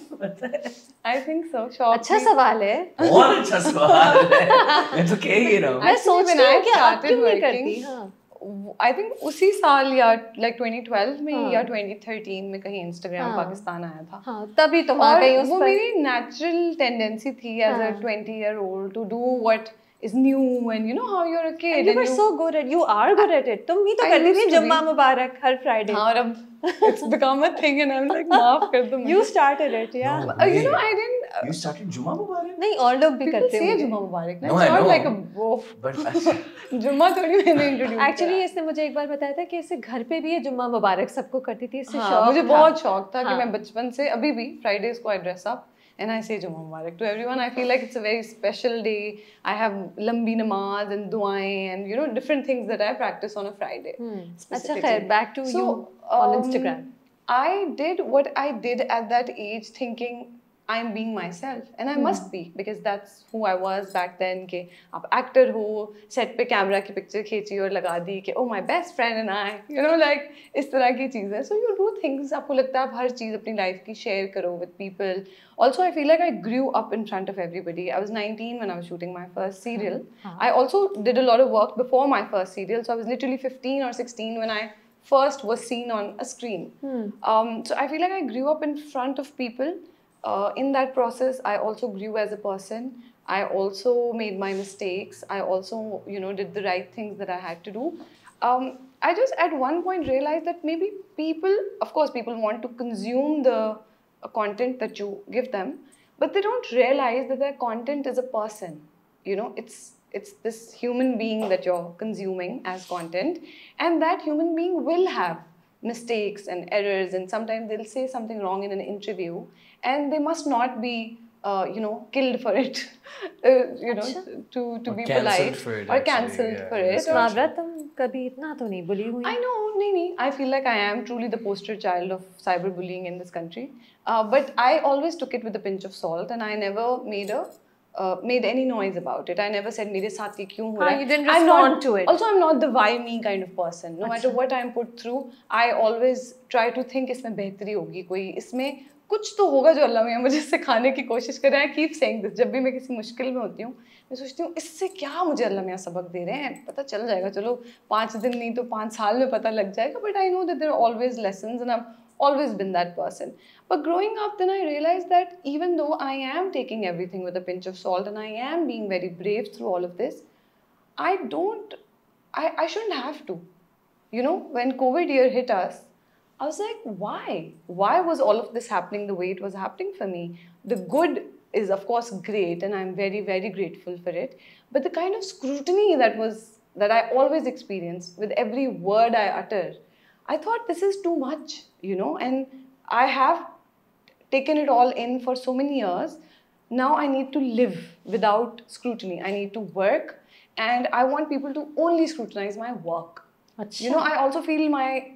I think so. शौक अच्छा भी- सवाल है। बहुत अच्छा सवाल है, मैं तो कह ही रहा हूँ। मैं Actually, सोचती when I हूँ कि आप started क्यों नहीं working, करती? हाँ I think उसी साल या like 2012 में हाँ। या 2013 में कहीं Instagram हाँ। पाकिस्तान आया था। हाँ, तभी तुम आ और गई उस वो पर। मेरी नेचुरल टेंडेंसी थी as a हाँ। 20-year-old to do what is new and you know how you're a kid And you and were so good at, you are good at it. तुम भी तो I करती used थी to जुम्मा be. Mubarak her Friday. हाँ, और अब it's become a thing and I'm like माफ कर दो मुझे। You started it, yeah. No. You know I didn't You started Juma Mubarak? नहीं, और लोग भी people करते say होंगे। जुम्मा मुबारक ना, No, it's I not know. like a वो But जुम्मा थोड़ी मैंने इंट्रोड्यूस Actually इसने मुझे एक बार बताया था कि इसे घर पे भी ये जुम्मा मुबारक सबको करती थी, इससे हाँ, शौक मुझे था। बहुत शौक था कि हाँ। मैं बचपन से अभी भी फ्राइडेज को आई dress up and I say जुम्मा मुबारक to everyone. I feel like it's a very special day. I have लंबी नमाज and दुआएं and you know different things that I practice on a Friday. अच्छा खैर, back to you on Instagram. I did what I did at that age thinking I'm being myself and I must be because that's who I was back then कि आप actor हो, set पे camera की picture खींची और लगा दी कि oh my best friend and I, you know like इस तरह की चीज़ें. So you do things, आपको लगता है आप हर चीज़ अपनी life की share करो with people. Also I feel like I grew up in front of everybody. I was 19 when I was shooting my first serial. I also did a lot of work before my first serial. So I was literally 15 or 16 when I first was seen on a screen. So I feel like I grew up in front of people. In that process, I also grew as a person. I also made my mistakes. I also, you know, did the right things that I had to do. I just at one point realized that maybe people, of course, people want to consume the content that you give them, but they don't realize that their content is a person. You know, it's this human being that you're consuming as content, and that human being will have mistakes and errors, and sometimes they'll say something wrong in an interview, and they must not be you know, killed for it, you know, to Or be cancelled polite for it, or actually, cancelled yeah, for in it. this or- मावरा तुम कभी इतना तो नहीं बुली हुई? I know, Nini. I feel like I am truly the poster child of cyberbullying in this country. But I always took it with a pinch of salt, and I never made any noise about it. I never said मेरे साथ ये क्यों हो रहा है. you didn't I'm respond not, to it. Also, I'm not the why me kind of person. No matter what I'm put through, I always try to think इसमें बेहतरी होगी कोई, इसमें कुछ तो होगा जो अल्लाह मियाँ मुझे सिखाने की कोशिश कर रहे हैं. I keep saying this. जब भी मैं किसी मुश्किल में होती हूँ, मैं सोचती हूँ इससे क्या मुझे अल्लाह मियाँ सबक दे रहे हैं, पता चल जाएगा. चलो 5 दिन नहीं तो 5 साल में पता लग जाएगा. But I know that there are always lessons, and I've always been that person. But growing up, then I realized that even though I am taking everything with a pinch of salt and I am being very brave through all of this, I shouldn't have to. You know, when COVID year hit us, I was like, why? Why was all of this happening the way it was happening for me? The good is, of course, great, and I'm very, very grateful for it. But the kind of scrutiny that I always experience with every word I utter, I thought this is too much, you know, and I have taken it all in for so many years. Now I need to live without scrutiny. I need to work, and I want people to only scrutinize my work. अच्छा. You know, I also feel my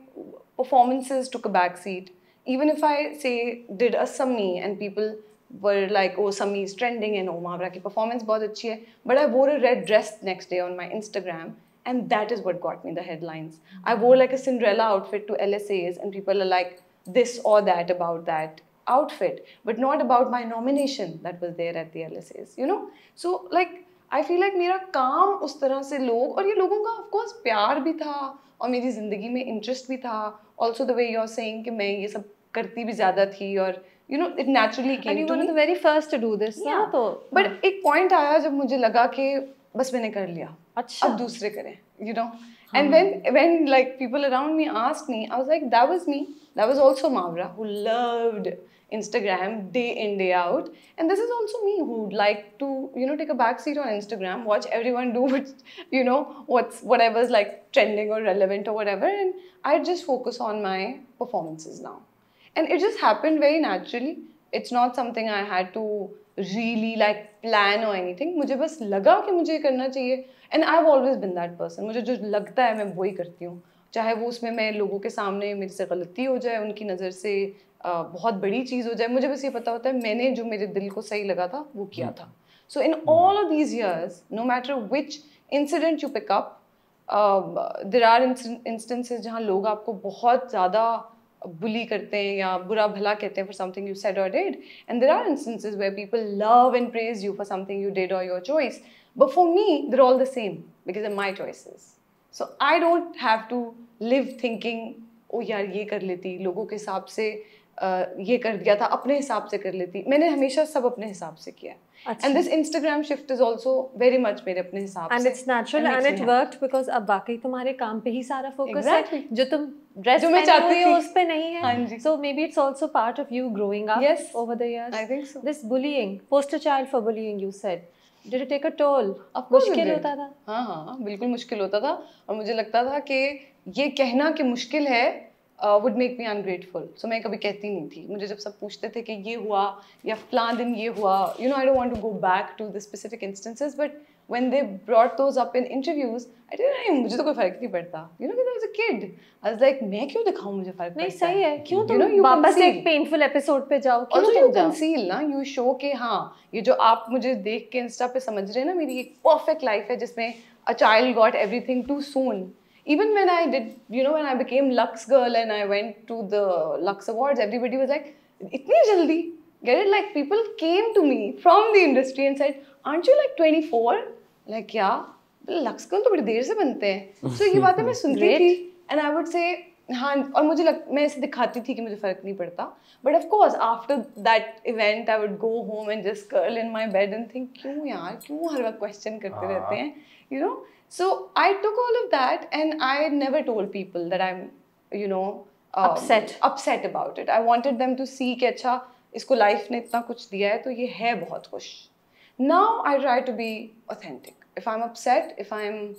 performances took a backseat. Even if I say did a Sammi and people were like, oh, Sammi is trending and oh, Mavra ki performance bahut achhi hai. But I wore a red dress next day on my Instagram, and that is what got me the headlines. I wore like a Cinderella outfit to LSAs, and people are like this or that about that outfit, but not about my nomination that was there at the LSAs, you know? So like, I feel like मेरा काम उस तरह से लोग, और ये लोगों का of course प्यार भी था और मेरी ज़िंदगी में interest भी था. Also the way you're saying कि मैं ये सब करती भी ज़्यादा थी, और you know it naturally came And you to were me. the very first to do this, ना तो. But एक point आया जब मुझे लगा कि बस मैंने कर लिया, अच्छा. अब दूसरे करें, you know. And when like people around me asked me, I was like, that was me. That was also Mavra, who loved Instagram day in, day out. And this is also me who would like to, you know, take a backseat on Instagram, watch everyone do what, you know, whatever's like trending or relevant or whatever. And I just focus on my performances now. And it just happened very naturally. It's not something I had to really like plan or anything. मुझे बस लगा कि मुझे करना चाहिए. And I've always been that person. मुझे जो लगता है मैं वही करती हूँ. चाहे वो उसमें मैं लोगों के सामने मेरे से गलती हो जाए, उनकी नज़र से बहुत बड़ी चीज़ हो जाए, मुझे बस ये पता होता है मैंने जो मेरे दिल को सही लगा था वो किया था. So in all of these years, no matter which incident you pick up, there are instances जहाँ लोग आपको बहुत ज़्यादा bully करते हैं या बुरा भला कहते हैं for something you said or did, and there are instances where people love and praise you for something you did or your choice, but for me they're all the same because they're my choices. So I don't have to live thinking ओ यार ये कर लेती, लोगों के हिसाब से ये कर दिया था, अपने हिसाब से कर लेती. मैंने हमेशा सब अपने हिसाब से किया. And this Instagram shift is also very much मेरे अपने हिसाब से. And it's natural and it worked because अब वाकई तुम्हारे काम पे ही सारा focus है. जो तुम ड्रेस मैं चाहती हो उस पे नहीं है. हाँ जी. So maybe it's also part of you growing up over the years. I think so. This bullying, poster child for bullying, you said. Did it take a toll? मुश्किल होता था. हाँ बिल्कुल मुश्किल होता था और मुझे लगता था कि ये कहना कि मुश्किल है would make me ungrateful. So मैं कभी कहती नहीं थी. मुझे जब सब पूछते थे कि ये हुआ या फलां दिन ये हुआ, you know, I don't want to go back to the specific instances, but when they brought those up in interviews, I didn't. मुझे तो कोई फर्क नहीं पड़ता. You know, because I was a kid, I was like, मैं क्यों दिखाऊं मुझे फर्क नहीं पड़ता है? सही है. क्यों तुम वापस एक painful episode पे जाओ? क्यों तुम जाओ? Conceal ना, you show कि हाँ ये जो आप मुझे देख के इंस्टा पे समझ रहे हैं ना, मेरी एक perfect life है जिसमें a child got everything too soon. Even when I did, you know, when I became Lux Girl and I went to the Lux Awards, everybody was like, "Itni jaldi?" Get it? Like people came to me from the industry and said, "Aren't you like 24?" Like, yeah, Lux Girl तो बड़ी देर से बनते हैं. So ये बातें मैं सुनती थी, and I would say, हाँ, और मैं ऐसे दिखाती थी कि मुझे फर्क नहीं पड़ता. But of course, after that event, I would go home and just curl in my bed and think, क्यों यार, क्यों हर वक्त question करते रहते हैं, you know? So I took all of that and I never told people that I'm, you know, upset about it. I wanted them to see कि अच्छा इसको life ने इतना कुछ दिया है तो ये है बहुत खुश. Now I try to be authentic. If I'm upset, if I'm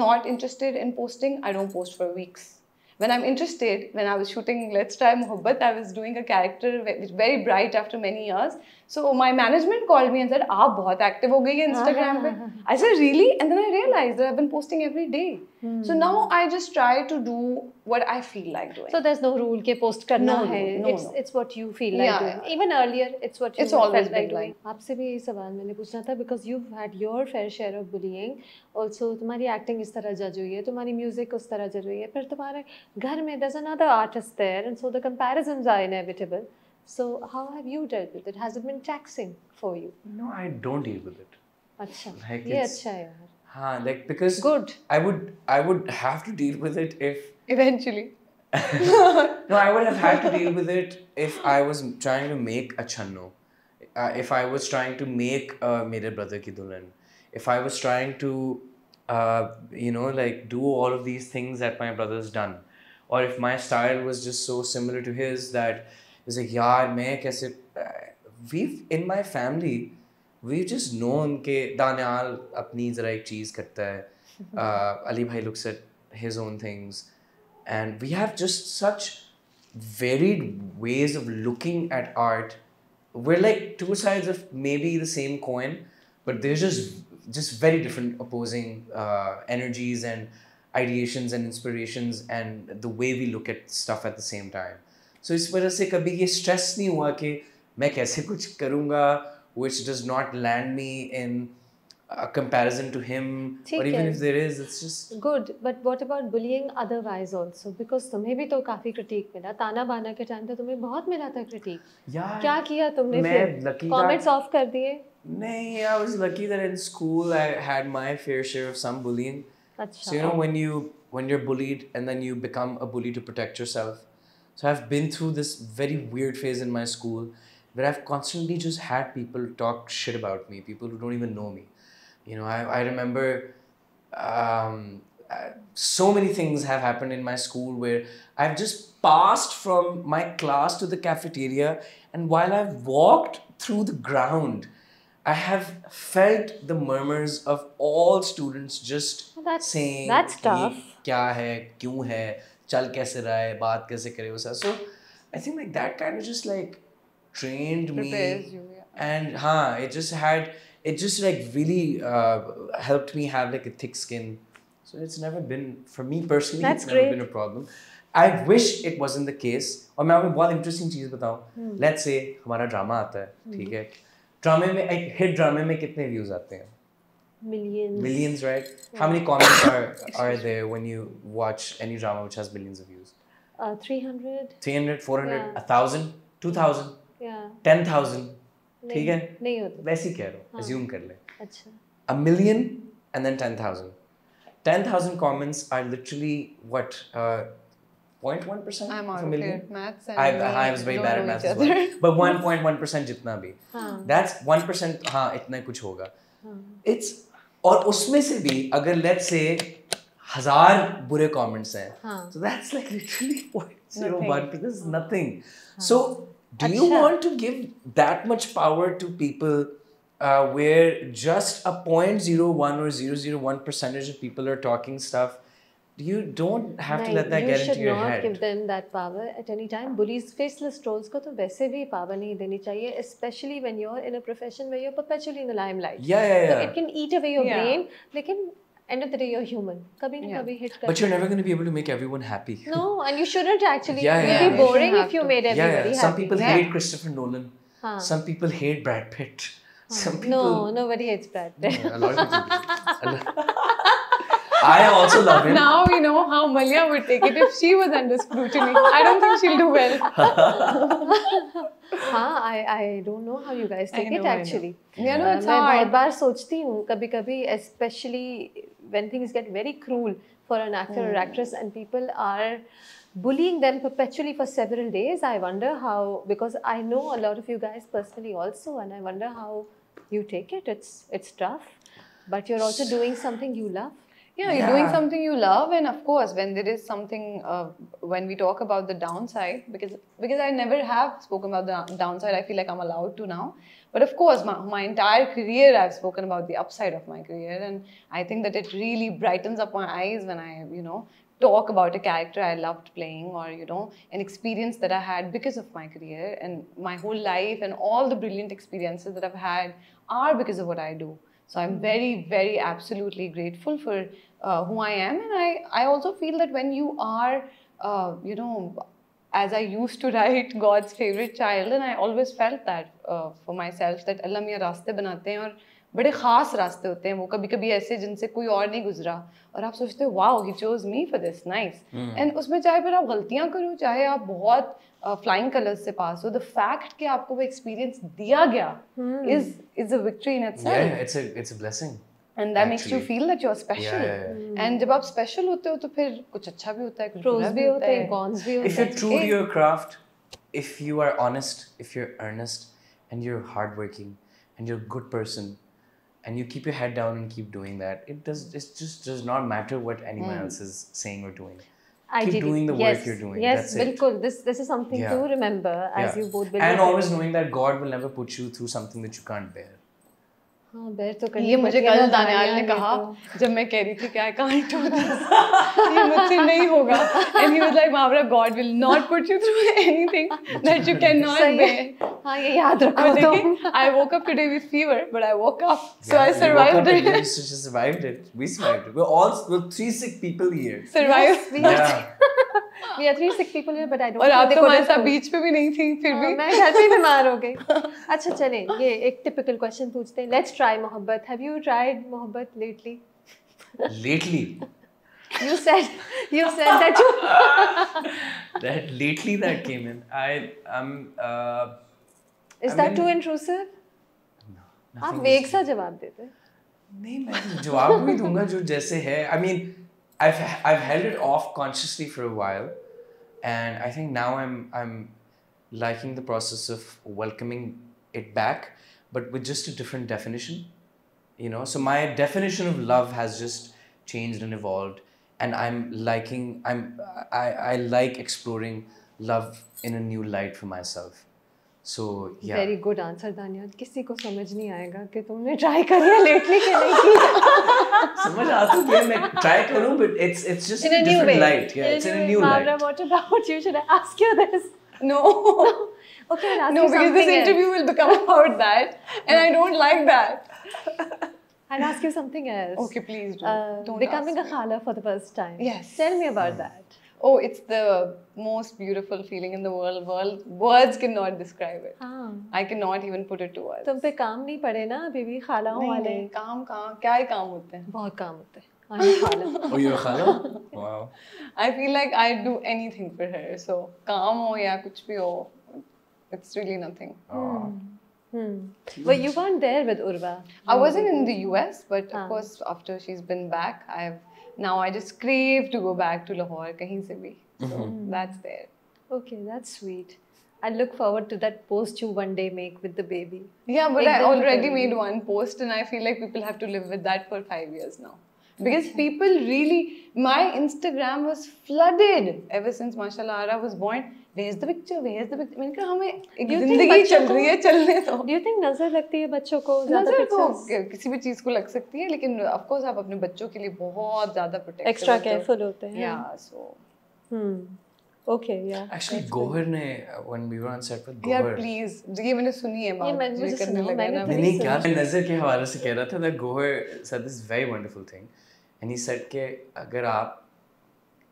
not interested in posting, I don't post for weeks. When I'm interested, when I was shooting Let's Try Mohabbat, I was doing a character very bright after many years. So my management called me and said, "आप बहुत active हो गई है Instagram पे." I said, "Really?" And then I realized that I've been posting every day. So now I just try to do what I feel like doing. So there's no rule के post करना है. It's what you feel like doing. Even earlier, it's what you felt like doing. आपसे भी यही सवाल मैंने पूछना था because you've had your fair share of bullying. Also तुम्हारी acting इस तरह जज हुई है, तुम्हारी music उस तरह जज हुई है, फिर तुम्हारे घर में there's another artist there, and so the comparisons are inevitable. So how have you dealt with it? Has it been taxing for you? No, I don't deal with it. अच्छा, like ये अच्छा है यार. हाँ, like because good. I would have to deal with it if eventually. No, I would have had to deal with it if I was trying to make a channo, if I was trying to make Mere Brother Ki Dulhan, if I was trying to you know, like do all of these things that my brother's done, or if my style was just so similar to his that it's like, yaar, main kaise, in my family, we've just known ke Danyal apni zara ek cheez karta hai, Ali bhai looks at his own things, and we have just such varied ways of looking at art. We're like two sides of maybe the same coin, but there's just very different opposing energies and ideations and inspirations and the way we look at stuff at the same time. So इस वजह से कभी ये stress नहीं हुआ कि मैं कैसे कुछ करूँगा which does not land me in a comparison to him, or even if there is, it's just good. But what about bullying otherwise also? Because तुम्हें भी तो काफी critique मिला. ताना बाना के टाइम पे तुम्हें बहुत मिला था critique. क्या किया तुमने फिर? Comments off कर दिए? नहीं, I was lucky that in school I had my fair share of some bullying. अच्छा. So you know when you're bullied and then you become a bully to protect yourself. So I've been through this very weird phase in my school where I've constantly just had people talk shit about me, people who don't even know me. You know, I remember so many things have happened in my school where I've just passed from my class to the cafeteria, and while I've walked through the ground, I have felt the murmurs of all students just saying, that's tough. क्या है, क्यों है, चल कैसे रहा है, बात कैसे करे वो सब. So I think like that kind of just like trained prepares me, you, yeah. And it just like really helped me have like a thick skin. So it's never been, for me personally, That's it's never great. been a problem. I wish it wasn't the case. और मैं आपको बहुत interesting चीज़ बताऊँ. Let's say हमारा drama आता है, ठीक है? ड्रामे में, एक हिट ड्रामे में कितने व्यूज आते हैं? Millions. right? How many comments are there when you watch any drama which has millions of views? 300. 300, 400, Yeah. 1,000, 2,000, Yeah. 10,000. ठीक है? नहीं होता. वैसे ही कह रहा हूँ. Assume कर ले. अच्छा. A million and then 10,000. 10,000 comments are literally what? 0.1% I'm of out a of million? it. Maths and I was very bad at maths as well. But 1.1% जितना भी. That's 1%. हाँ इतना कुछ होगा. It's और उसमें से भी अगर let's say 1,000 बुरे comments हैं. So that's like literally 0.01%. This is nothing. So do you want to give that much power to people where just a 0.01 or 0.01% of people are talking stuff? You don't have to let that get into your head. You should not give them that power at any time. Bullies, faceless trolls को तो वैसे भी power नहीं देनी चाहिए, especially when you're in a profession where you're perpetually in the limelight. Yeah. So it can eat away your brain. लेकिन end of the day you're human. कभी ना कभी hit करता. But you're never going to be able to make everyone happy. No, and you shouldn't actually. Yeah. It would be boring if you made everybody happy. Some people hate Christopher Nolan. Some people hate Brad Pitt. Some people. No, nobody hates Brad Pitt. A lot of people do. I also love him. Now we know how Malia would take it if she was under scrutiny. I don't think she'll do well. I don't know how you guys take it actually. Yeah, no, it's मैं hard. बहुत बार सोचती हूँ कभी-कभी, especially when things get very cruel for an actor or actress and people are bullying them perpetually for several days. I wonder how, because I know a lot of you guys personally also, and I wonder how you take it. It's tough, but you're also doing something you love. Yeah, you're doing something you love, and of course, when there is something, when we talk about the downside, because I never have spoken about the downside, I feel like I'm allowed to now. But of course, my entire career, I've spoken about the upside of my career, and I think that it really brightens up my eyes when I, talk about a character I loved playing, or an experience that I had because of my career, and my whole life and all the brilliant experiences that I've had are because of what I do. So I'm very, very absolutely grateful for who I am, and I also feel that when you are, as I used to write, God's favorite child, and I always felt that for myself, that Allah मियाँ रास्ते बनाते हैं और बड़े ख़ास रास्ते होते हैं वो, कभी-कभी ऐसे जिनसे कोई और नहीं गुजरा और आप सोचते हो wow, he chose me for this, nice. And उसमें चाहे फिर आप गलतियाँ करो, चाहे आप बहुत flying colors से पास हो, the fact कि आपको वो experience दिया गया is a victory in itself. Yeah, it's a blessing. And that makes you feel that you're special. And जब आप special होते हो तो फिर कुछ अच्छा भी होता है, कुछ बुरा भी होता है, cons भी होते हैं. If you're true to your craft, if you are honest, if you're earnest, and you're hardworking, and you're a good person, and you keep your head down and keep doing that, it just does not matter what anyone else is saying or doing. Keep doing the work you're doing. Yes, that's bilkul. This is something to remember as you both believe. And always knowing that God will never put you through something that you can't bear. हाँ, बेर तो करनी ये मुझे पड़ती है कल ना, दानियाल ने कहा जब मैं कह रही थी कि I can't do this, ये मुझसे नहीं होगा, and he was like, Mavra, God will not put you through anything that you cannot bear. हाँ, ये याद रखो तुम. I woke up today with fever, but I woke up, so I survived it. You just survived it. We survived it. We're 3 sick people here. Survived. We are 3 sick people here, but I don't. और आप तो हमारे साथ बीच पे भी नहीं थी, फिर भी. मैं घर पे बीमार हो गई. अच्छा चलें, ये एक typical question पूछते हैं. Let's try मोहब्बत. Have you tried मोहब्बत lately? Lately. You said that you. That lately that came in. Is that too intrusive? No. आप वेग सा जवाब देते. नहीं, मैं जवाब भी दूंगा जो जैसे है. I mean, I've held it off consciously for a while, and I think now I'm liking the process of welcoming it back, but with just a different definition. So my definition of love has just changed and evolved, and I like exploring love in a new light for myself. So yeah. Very good answer, Daniel. किसी को समझ नहीं आएगा कि तुमने try कर लिया lately कि नहीं किया. समझ आता है कि मैं try करूँ, but it's just in a different light. Yeah, it's in a new light. Mavra, what about you? Should I ask you this? No. Okay, I'll ask no, you because this interview will become about that, and I don't like that. I'll ask you something else. Okay, please do. Don't Becoming ask a khala for the first time. Yes. Tell me about that. Oh, it's the most beautiful feeling in the world. Words cannot describe it. हाँ. I cannot even put it to words. तुम पे काम नहीं पड़े ना अभी भी खालाओं वाले? नहीं, काम क्या ही काम होते हैं? बहुत काम होते हैं. I'm खाला. Oh, you're a khala? Wow. I feel like I'd do anything for her. So काम हो या कुछ भी हो, it's really nothing. But you weren't there with Urva. I wasn't in the US, but of course after she's been back, I just crave to go back to Lahore kahin se bhi. So that's there. Okay, that's sweet. I look forward to that post you one day make with the baby. Yeah, but I Ekdam already kar made one post and I feel like people have to live with that for 5 years now. Because people really, my Instagram was flooded ever since mashallah Ara was born. Where's the picture? मैंने कहा हमें एक जिंदगी चल रही है, चलने दो. Do you think नजर लगती है बच्चों को ज़्यादा नजर को pictures? किसी भी चीज को लग सकती है, लेकिन of course आप अपने बच्चों के लिए बहुत ज्यादा प्रोटेक्टिव Extra careful होते हैं. Yeah, so. Okay, yeah. Actually, Gohar ने when we were on set with Yeah, Gohar. please. ये मैंने सुनी है बात. मुझे ये करने सुनाओ, लगा मैंने ना. तो नहीं क्या मैं नजर के हवाले से कह रहा था that Gohar said this very wonderful thing and he said कि अगर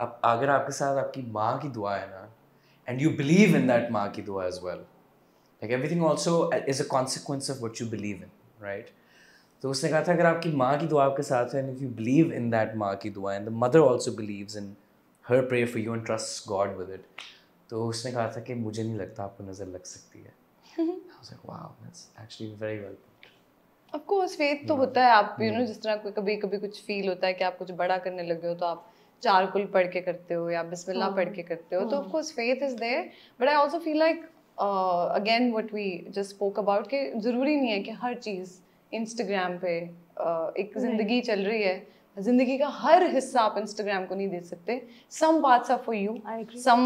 आपके साथ आपकी माँ की दुआ है ना and you believe in that माँ की दुआ as well, like everything also is a consequence of what you believe in, right? तो उसने कहा था अगर आपकी माँ की दुआ आपके साथ है and if you believe in that माँ की दुआ and the mother also believes in her prayer for you and trusts God with it, तो उसने कहा था कि मुझे नहीं लगता आपको नजर लग सकती है. I was like wow, that's actually very well put. Of course, faith तो होता है. आप जिस तरह कोई कभी कुछ फील होता है कि आप कुछ बड़ा करने लगे हो तो आप चार कुल पढ़ के करते हो या बिस्मिल्लाह पढ़ के करते हो, तो of course faith is there. But I also feel like again what we just spoke about कि जरूरी नहीं है कि हर चीज़ Instagram पे एक जिंदगी चल रही है, जिंदगी का हर हिस्सा आप Instagram को नहीं दे सकते. Some parts are for you. I agree. Some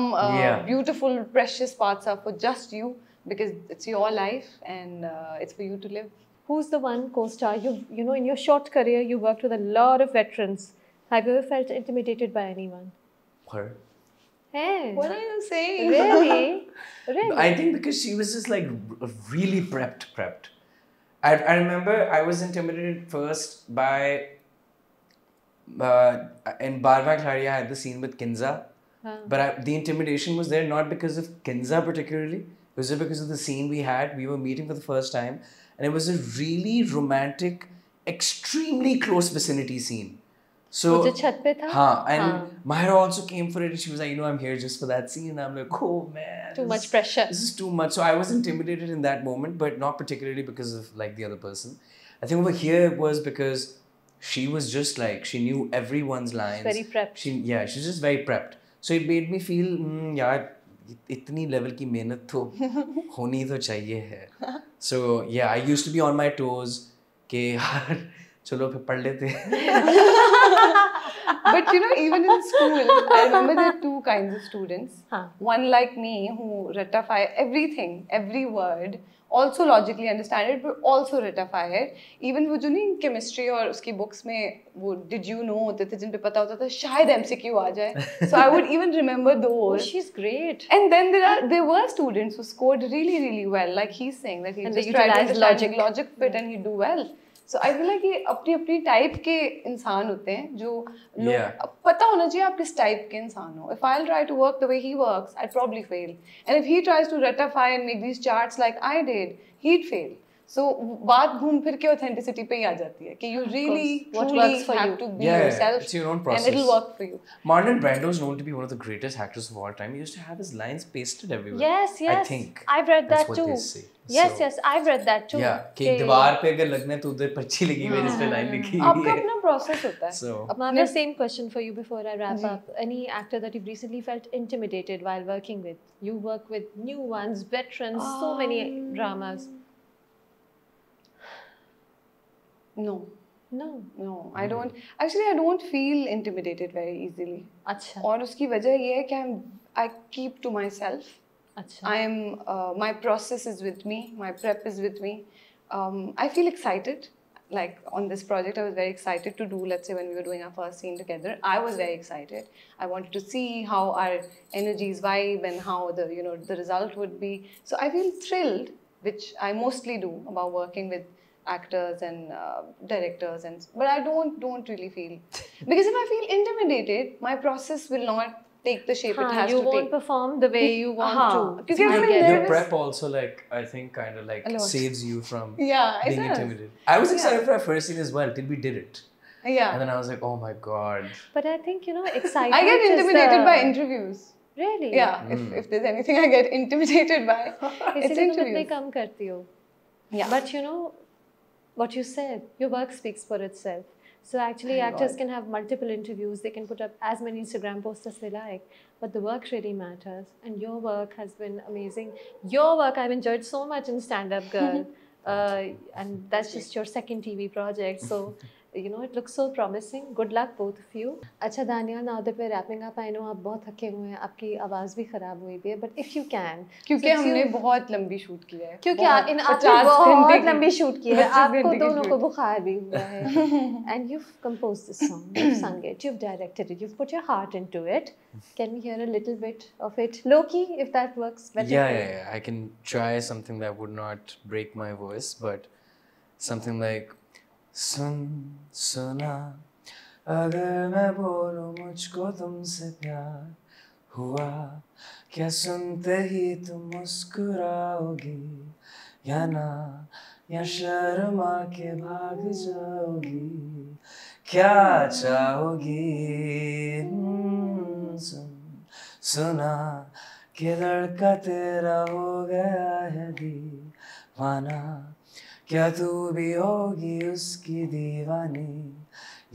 beautiful, precious parts are for just you because it's your life and it's for you to live. Who's the one co-star? You know, in your short career, you worked with a lot of veterans. Have you ever felt intimidated by anyone? Her. Hey. What are you saying? Really? Really? I think because she was just like really prepped. I remember I was intimidated first by in Barwa Khariya I had the scene with Kinza, but the intimidation was there not because of Kinza particularly. It was just because of the scene we had. We were meeting for the first time, and it was a really romantic, extremely close vicinity scene. So, वो जो छत पे था? and Mahira also came for it and she was like, you know, I'm here just for that scene. And I'm like, oh man. Too much pressure. This is too much. So I was intimidated in that moment, but not particularly because of like the other person. I think over here it was because she was just like, she knew everyone's lines. Very prepped. She's just very prepped. So it made me feel, yaar, इतनी level की मेहनत तो होनी तो चाहिए है. So yeah, I used to be on my toes कि यार चलो फिर पढ़ लेते. But you know, even in school, I remember there are two kinds of students. One like me who ratify everything, every word, also logically understand it, but also ratify it. Even वो जो नहीं chemistry और उसकी books में वो did you know होते थे जिन पे पता होता था शायद MCQ आ जाए. So I would even remember those. Oh, she's great. And then there were students who scored really well. Like he's saying that he And just they tried to utilized understand logic fit and he do well. So I feel like ये अपनी type के इंसान होते हैं जो लोग पता होना चाहिए आप किस टाइप के इंसान हो. If I'll try to work the way he works, I'd probably fail. And if he tries to ratify and make these charts like I did, he'd fail. So बात घूम फिर के authenticity पे ही आ जाती है कि you really truly have to be yourself it's your own process. and it'll work for you. Marlon Brando is known to be one of the greatest actors of all time. He used to have his lines pasted everywhere. Yes. I think I've read that that's too. what they say. Yes, I've read that too. Yeah, कि दीवार पे अगर लगना है तो उधर पर्ची लगी हुई है जिस पे लाइन लिखी हुई आपका है. अपना process होता है. So Mavya, same question for you before I wrap up. Any actor that you've recently felt intimidated while working with? You work with new ones, veterans, so many dramas. No, I don't. Actually, I don't feel intimidated very easily. अच्छा. और उसकी वजह ये है कि I keep to myself. अच्छा. My process is with me. My prep is with me. I feel excited. Like on this project, I was very excited to do. Let's say when we were doing our first scene together, I was very excited. I wanted to see how our energies vibe and how the result would be. So I feel thrilled, which I mostly do about working with actors and directors, but I don't really feel because if I feel intimidated, my process will not take the shape it has you to won't take. perform the way you want to. Because You I mean, get there Your was- prep also, like, I think, kind of like A lot. saves you from Yeah, it being does. intimidated. I was excited for our first scene as well till we did it. Yeah. And then I was like, oh my god. But I think, excitement I get is intimidated the- by interviews. Really? Yeah, if there's anything I get intimidated by, it's इसलिए तुम इतने interviews. कम करती हो. Yeah. But what you said, your work speaks for itself. So actually, Thank actors God. can have multiple interviews. They can put up as many Instagram posts as they like, but the work really matters. And your work has been amazing. Your work I've enjoyed so much in Stand Up Girl, and that's just your second TV project. So it looks so promising. Good luck, both of you. अच्छा दानिया, now that we're wrapping up, I know आप बहुत थके हुए हैं, आपकी आवाज़ भी खराब हुई भी है, but if you can, क्योंकि since हमने you- बहुत लंबी शूट की है. क्योंकि बहुत, इन 50 आपने घंटे बहुत की. लंबी शूट की है, 25 आपको घंटे की दोनों को shoot. बुखार भी हुआ है, and you've composed this song, you've sung it, you've directed it, you've put your heart into it. Can we hear a little bit of it, low-key, if that works better? Yeah. I can try something that would not break my voice, but something like सुना अगर मैं बोलूं मुझको तुमसे प्यार हुआ, क्या सुनते ही तुम मुस्कुराओगी या ना, या शर्मा के भाग जाओगी, क्या चाहोगी. सुना कि लड़का तेरा हो गया है दीवाना, क्या तू भी होगी उसकी दीवानी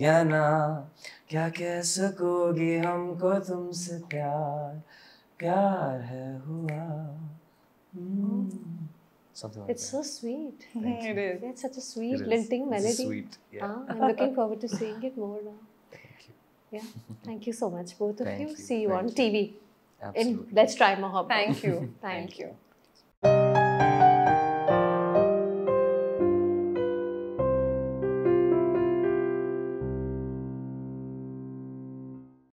या ना, क्या कह सकोगी हमको तुमसे प्यार है हुआ. Something like It's that. so sweet. It is. It's such a sweet, It is. lilting It's melody. sweet, yeah. I'm looking forward to seeing it more now. Thank you. Yeah, thank you so much, both of Thank you. you. See you on Thank you. TV. Absolutely. Let's Try Mohabbat. Thank you. Thank you.